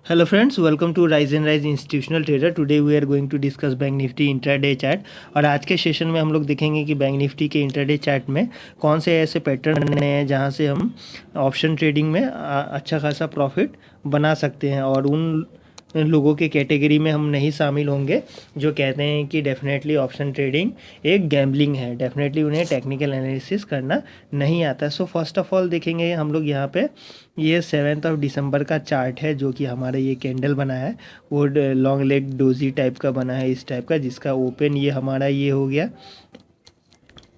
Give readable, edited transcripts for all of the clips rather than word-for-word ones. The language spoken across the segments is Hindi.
Hello friends, welcome to Rise and Rise Institutional Trader. Today we are going to discuss bank Nifty intraday chart. और आज के सेशन में हम लोग देखेंगे कि बैंक निफ्टी के इंट्राडे चार्ट में कौन से ऐसे पैटर्न हैं जहां से हम ऑप्शन ट्रेडिंग में अच्छा खासा प्रॉफिट बना सकते हैं, और उन लोगों के कैटेगरी में हम नहीं शामिल होंगे जो कहते हैं कि डेफिनेटली ऑप्शन ट्रेडिंग एक गैम्बलिंग है। डेफिनेटली उन्हें टेक्निकल एनालिसिस करना नहीं आता। सो फर्स्ट ऑफ ऑल देखेंगे हम लोग यहाँ पे ये 7 दिसंबर का चार्ट है, जो कि हमारा ये कैंडल बना है वो लॉन्ग लेग डोजी टाइप का बना है, इस टाइप का, जिसका ओपन ये हमारा ये हो गया,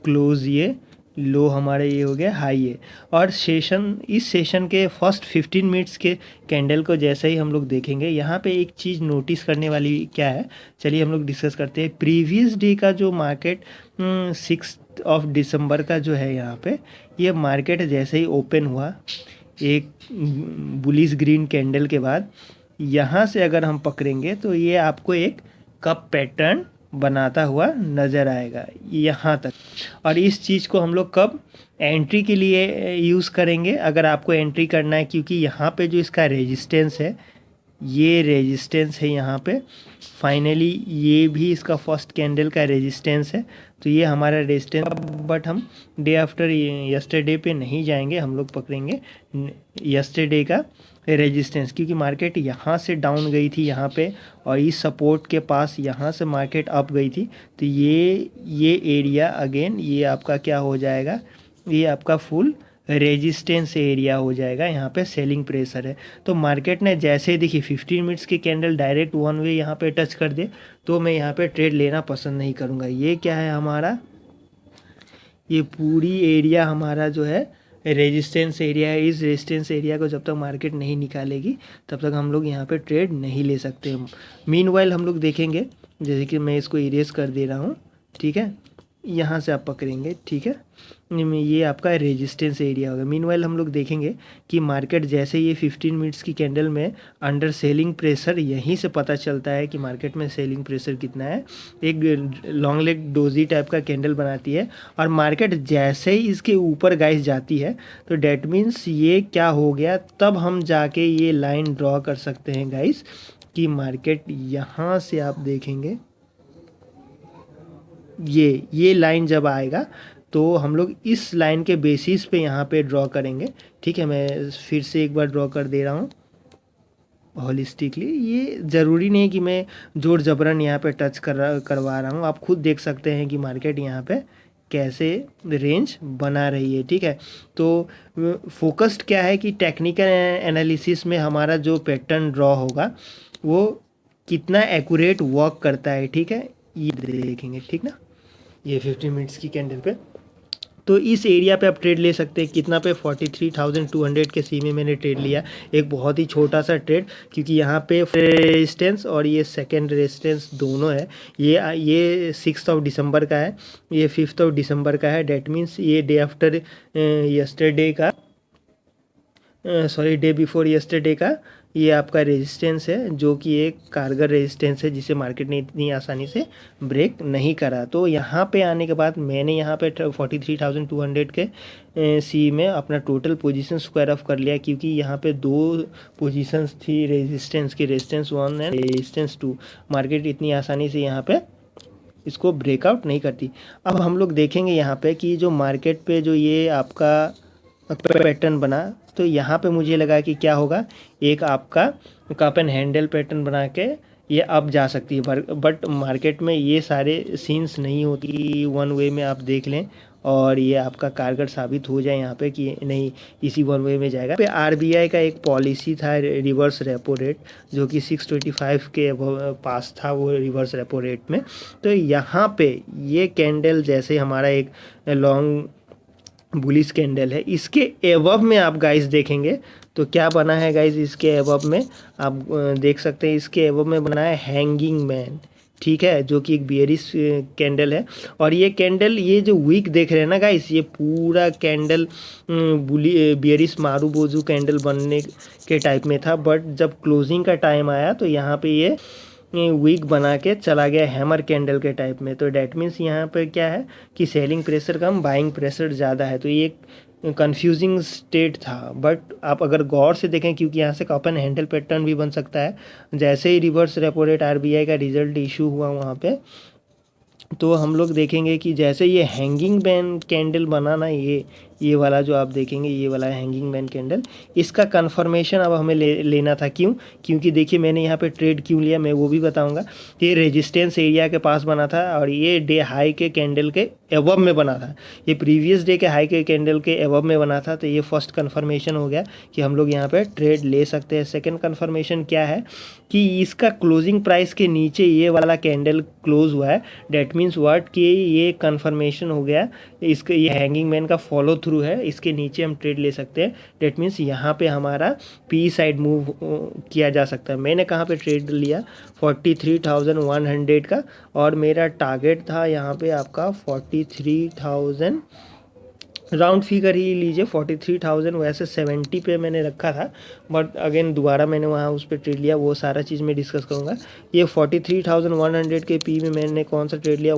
क्लोज ये लो हमारा ये हो गया, हाई है। और इस सेशन के फर्स्ट 15 मिनट्स के कैंडल को जैसे ही हम लोग देखेंगे, यहाँ पे एक चीज़ नोटिस करने वाली क्या है, चलिए हम लोग डिस्कस करते हैं। प्रीवियस डे का जो मार्केट 6 दिसंबर का जो है, यहाँ पे ये मार्केट जैसे ही ओपन हुआ एक बुलिश ग्रीन कैंडल के बाद, यहाँ से अगर हम पकड़ेंगे तो ये आपको एक कप पैटर्न बनाता हुआ नज़र आएगा यहाँ तक। और इस चीज़ को हम लोग कब एंट्री के लिए यूज़ करेंगे, अगर आपको एंट्री करना है, क्योंकि यहाँ पे जो इसका रेजिस्टेंस है, ये रेजिस्टेंस है यहाँ पे, फाइनली ये भी इसका फर्स्ट कैंडल का रेजिस्टेंस है, तो ये हमारा रेजिस्टेंस। बट हम डे आफ्टर यस्टरडे पे नहीं जाएंगे, हम लोग पकड़ेंगे यस्टरडे का रेजिस्टेंस, क्योंकि मार्केट यहाँ से डाउन गई थी यहाँ पे, और इस सपोर्ट के पास यहाँ से मार्केट अप गई थी, तो ये एरिया अगेन ये आपका क्या हो जाएगा, ये आपका फुल रेजिस्टेंस एरिया हो जाएगा। यहाँ पे सेलिंग प्रेशर है, तो मार्केट ने जैसे ही देखिए 15 मिनट्स की कैंडल डायरेक्ट वन वे यहाँ पे टच कर दे, तो मैं यहाँ पे ट्रेड लेना पसंद नहीं करूँगा। ये क्या है हमारा, ये पूरी एरिया हमारा जो है रेजिस्टेंस एरिया है। इस रेजिस्टेंस एरिया को जब तक मार्केट नहीं निकालेगी तब तक हम लोग यहाँ पे ट्रेड नहीं ले सकते। मीनवाइल हम लोग देखेंगे, जैसे कि मैं इसको इरेज कर दे रहा हूँ, ठीक है, यहाँ से आप पकड़ेंगे, ठीक है, ये आपका रेजिस्टेंस एरिया होगा। मीनवाइल हम लोग देखेंगे कि मार्केट जैसे ये 15 मिनट्स की कैंडल में अंडर सेलिंग प्रेशर, यहीं से पता चलता है कि मार्केट में सेलिंग प्रेशर कितना है। एक लॉन्ग लेग डोजी टाइप का कैंडल बनाती है, और मार्केट जैसे ही इसके ऊपर गाइस जाती है, तो डेट मीन्स ये क्या हो गया, तब हम जाके ये लाइन ड्रॉ कर सकते हैं गाइस कि मार्केट यहाँ से आप देखेंगे, ये लाइन जब आएगा तो हम लोग इस लाइन के बेसिस पे यहाँ पे ड्रॉ करेंगे। ठीक है, मैं फिर से एक बार ड्रॉ कर दे रहा हूँ होलिस्टिकली। ये ज़रूरी नहीं है कि मैं जोर जबरन यहाँ पे टच करवा रहा हूँ, आप खुद देख सकते हैं कि मार्केट यहाँ पे कैसे रेंज बना रही है। ठीक है, तो फोकस्ड क्या है कि टेक्निकल एनालिसिस में हमारा जो पैटर्न ड्रॉ होगा वो कितना एक्यूरेट वर्क करता है। ठीक है, ये देखेंगे, ठीक ना, ये 15 मिनट्स की कैंडल पे, तो इस एरिया पे आप ट्रेड ले सकते हैं। कितना पे 43,200 के सी में मैंने ट्रेड लिया, एक बहुत ही छोटा सा ट्रेड, क्योंकि यहाँ पे रेजिस्टेंस और ये सेकेंड रेजिस्टेंस दोनों है। ये 6 दिसंबर का है, ये 5 दिसंबर का है, डेट मीन्स ये डे आफ्टर यस्टरडे का, सॉरी डे बिफोर यस्टरडे का ये आपका रेजिस्टेंस है, जो कि एक कारगर रेजिस्टेंस है जिसे मार्केट ने इतनी आसानी से ब्रेक नहीं करा। तो यहाँ पे आने के बाद मैंने यहाँ पे 43,200 के सी में अपना टोटल पोजीशन स्क्वायर ऑफ कर लिया, क्योंकि यहाँ पे दो पोजीशंस थी रेजिस्टेंस की, रेजिस्टेंस 1 एंड रेजिस्टेंस 2। मार्केट इतनी आसानी से यहाँ पे इसको ब्रेकआउट नहीं करती। अब हम लोग देखेंगे यहाँ पे कि जो मार्केट पे जो ये आपका पैटर्न बना, तो यहाँ पे मुझे लगा कि क्या होगा, एक आपका कप एंड हैंडल पैटर्न बना के ये अब जा सकती है, बट मार्केट में ये सारे सीन्स नहीं होती। वन वे में आप देख लें और ये आपका कारगर साबित हो जाए यहाँ पे कि नहीं, इसी वन वे में जाएगा। पे आरबीआई का एक पॉलिसी था रिवर्स रेपो रेट, जो कि 625 के पास था वो रिवर्स रेपो रेट में। तो यहाँ पे ये कैंडल जैसे हमारा एक लॉन्ग बुलिश कैंडल है, इसके एवब में आप गाइस देखेंगे तो क्या बना है गाइस, इसके एवब में आप देख सकते हैं, इसके एवब में बना है हैंगिंग मैन। ठीक है, जो कि एक बियरिश कैंडल है। और ये कैंडल, ये जो वीक देख रहे हैं ना गाइस, ये पूरा कैंडल बियरिश मारूबोजू कैंडल बनने के टाइप में था, बट जब क्लोजिंग का टाइम आया तो यहाँ पे ये वीक बना के चला गया हैमर कैंडल के टाइप में। तो डैट मीन्स यहाँ पर क्या है कि सेलिंग प्रेशर कम, बाइंग प्रेशर ज़्यादा है। तो ये कंफ्यूजिंग स्टेट था, बट आप अगर गौर से देखें, क्योंकि यहाँ से कप एंड हैंडल पैटर्न भी बन सकता है। जैसे ही रिवर्स रेपो रेट आरबीआई का रिजल्ट इशू हुआ वहाँ पे, तो हम लोग देखेंगे कि जैसे ये हैंगिंग मैन कैंडल बना ना, ये वाला जो आप देखेंगे, ये वाला हैंगिंग मैन कैंडल, इसका कंफर्मेशन अब हमें लेना था। क्यों? क्योंकि देखिए मैंने यहाँ पे ट्रेड क्यों लिया मैं वो भी बताऊंगा। ये रेजिस्टेंस एरिया के पास बना था और ये डे हाई के कैंडल के एबव में बना था। ये प्रीवियस डे के हाई के कैंडल के एबव में बना था, तो ये फर्स्ट कंफर्मेशन हो गया कि हम लोग यहाँ पे ट्रेड ले सकते हैं। सेकेंड कंफर्मेशन क्या है कि इसका क्लोजिंग प्राइस के नीचे ये वाला कैंडल क्लोज हुआ है। डेट मीन्स व्हाट कि ये कंफर्मेशन हो गया, इसका ये हैंगिंग मैन का फॉलो थ्रू है, इसके नीचे हम ट्रेड ले सकते हैं। डेट मीन्स यहाँ पे हमारा पी साइड मूव किया जा सकता है। मैंने कहाँ पे ट्रेड लिया? 43,100 का, और मेरा टारगेट था यहाँ पे आपका 43,000, राउंड फिगर ही लीजिए 43,000। वैसे 70 पे मैंने रखा था, बट अगेन दोबारा मैंने वहाँ उस पर ट्रेड लिया, वो सारा चीज़ मैं डिस्कस करूँगा। ये 43,100 के पी में मैंने कौन सा ट्रेड लिया?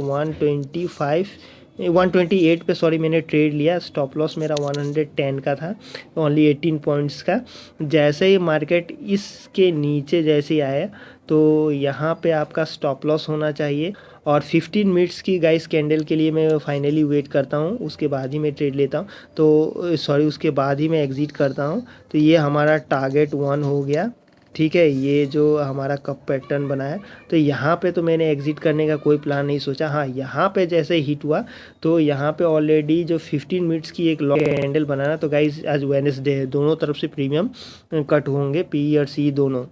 128 पे सॉरी मैंने ट्रेड लिया। स्टॉप लॉस मेरा 110 का था, ओनली 18 पॉइंट्स का। जैसे ही मार्केट इसके नीचे जैसे आया, तो यहाँ पे आपका स्टॉप लॉस होना चाहिए। और 15 मिनट्स की गाइस कैंडल के लिए मैं फाइनली वेट करता हूँ, उसके बाद ही मैं ट्रेड लेता हूँ, तो सॉरी उसके बाद ही मैं एग्ज़िट करता हूँ। तो ये हमारा टारगेट 1 हो गया, ठीक है। ये जो हमारा कप पैटर्न बना है, तो यहाँ पे तो मैंने एग्ज़िट करने का कोई प्लान नहीं सोचा। हाँ, यहाँ पे जैसे हिट हुआ तो यहाँ पे ऑलरेडी जो 15 मिनट्स की एक लॉन्ग कैंडल बनाना, तो गाइस आज वेडनेसडे है, दोनों तरफ से प्रीमियम कट होंगे, पी और सी दोनों।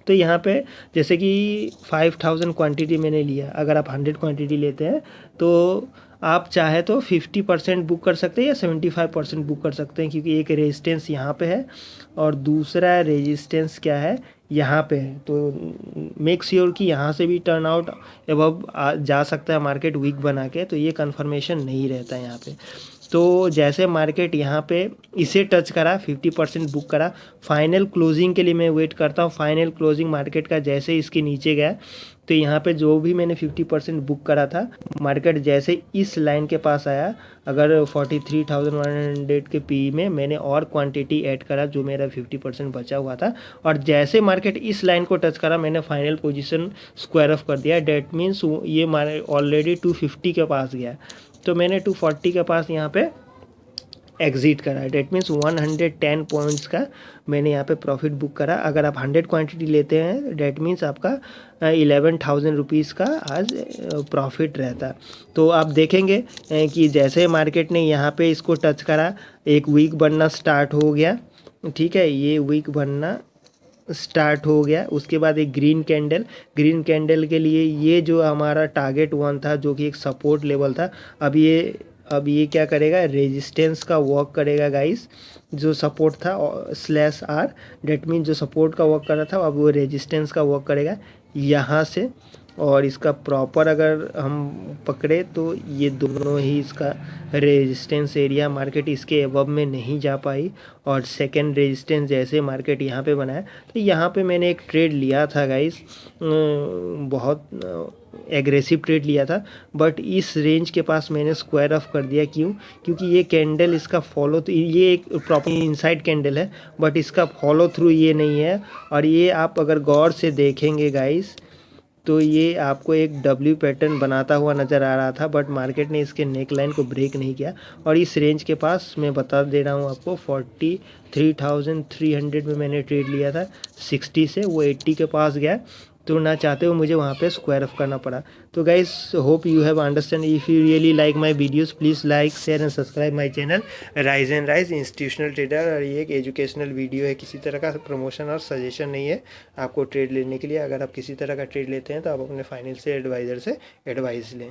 तो यहाँ पे जैसे कि 5000 क्वांटिटी मैंने लिया, अगर आप 100 क्वांटिटी लेते हैं तो आप चाहे तो 50% बुक कर सकते हैं या 75% बुक कर सकते हैं, क्योंकि एक रेजिस्टेंस यहाँ पे है और दूसरा रेजिस्टेंस क्या है, यहाँ पे है। तो मेक श्योर कि यहाँ से भी टर्न आउट एबव जा सकता है मार्केट वीक बना के, तो ये कंफर्मेशन नहीं रहता है यहाँ पे। तो जैसे मार्केट यहाँ पे इसे टच करा, 50% बुक करा, फाइनल क्लोजिंग के लिए मैं वेट करता हूँ। फाइनल क्लोजिंग मार्केट का जैसे इसके नीचे गया, तो यहाँ पे जो भी मैंने 50% बुक करा था, मार्केट जैसे इस लाइन के पास आया, अगर 43,100 के पी में मैंने और क्वांटिटी ऐड करा, जो मेरा 50% बचा हुआ था, और जैसे मार्केट इस लाइन को टच करा, मैंने फाइनल पोजीशन स्क्वायर ऑफ कर दिया। डेट मीन्स ये ऑलरेडी 250 के पास गया, तो मैंने 240 के पास यहाँ पे एग्जिट करा है। डेट मीन्स 110 पॉइंट्स का मैंने यहाँ पे प्रॉफिट बुक करा। अगर आप 100 क्वांटिटी लेते हैं, डेट मीन्स आपका 11,000 रुपीज़ का आज प्रॉफिट रहता। तो आप देखेंगे कि जैसे मार्केट ने यहाँ पे इसको टच करा, एक वीक बनना स्टार्ट हो गया, ठीक है, ये वीक बनना स्टार्ट हो गया। उसके बाद एक ग्रीन कैंडल के लिए ये जो हमारा टारगेट 1 था, जो कि एक सपोर्ट लेवल था, अब ये क्या करेगा? रेजिस्टेंस का वर्क करेगा गाइस। जो सपोर्ट था /R, डेट मीन जो सपोर्ट का वर्क कर रहा था, अब वो रेजिस्टेंस का वर्क करेगा यहाँ से। और इसका प्रॉपर अगर हम पकड़े तो ये दोनों ही इसका रेजिस्टेंस एरिया, मार्केट इसके एबव में नहीं जा पाई। और सेकंड रेजिस्टेंस जैसे मार्केट यहाँ पे बनाया, तो यहाँ पे मैंने एक ट्रेड लिया था गाइस, बहुत एग्रेसिव ट्रेड लिया था, बट इस रेंज के पास मैंने स्क्वायर ऑफ कर दिया। क्यों? क्योंकि ये कैंडल इसका फॉलो, तो ये एक प्रॉपर इनसाइड कैंडल है, बट इसका फॉलो थ्रू ये नहीं है। और ये आप अगर गौर से देखेंगे गाइस, तो ये आपको एक डब्ल्यू पैटर्न बनाता हुआ नज़र आ रहा था, बट मार्केट ने इसके नेक लाइन को ब्रेक नहीं किया। और इस रेंज के पास मैं बता दे रहा हूँ आपको, 43,300 में मैंने ट्रेड लिया था। 60 से वो 80 के पास गया, तो ना चाहते हो मुझे वहाँ पे स्क्वायर ऑफ करना पड़ा। तो guys, hope you have understand. If you really like my videos, please like, share and subscribe my channel rise and rise institutional trader. और ये एक एजुकेशनल वीडियो है, किसी तरह का प्रमोशन और सजेशन नहीं है आपको ट्रेड लेने के लिए। अगर आप किसी तरह का ट्रेड लेते हैं तो आप अपने फाइनेंशियल एडवाइज़र से एडवाइस लें।